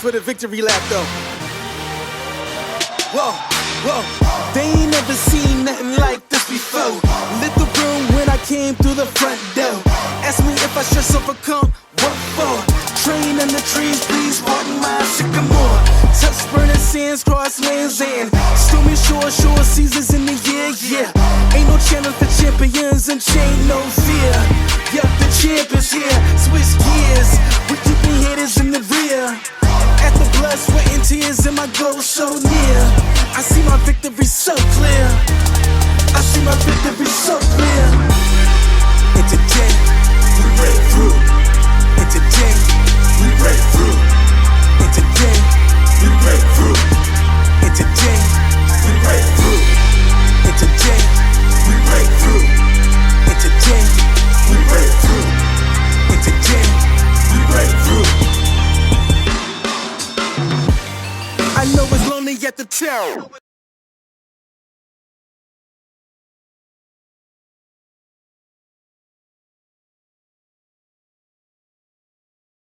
for the victory lap though. Whoa, whoa. They ain't never seen nothing like this before. Lit the room when I came through the front door. Ask me if I should overcome, what for? Train in the trees, please pardon my sycamore. Touch burning sands, cross lands and stormy shore seasons in the year, yeah. Ain't no channel for champions and chain no fear. Yeah, the champ is here, switch gears. We keeping haters in the rear. At the blood, sweat and tears and my goal so near. I see my victory so clear. I see my victory so clear. And today, we break through. And today, we break through. And today, we break through. And today, we break through. And today, we break through. And today, we break through. And today, we break through. I know it's lonely at the town.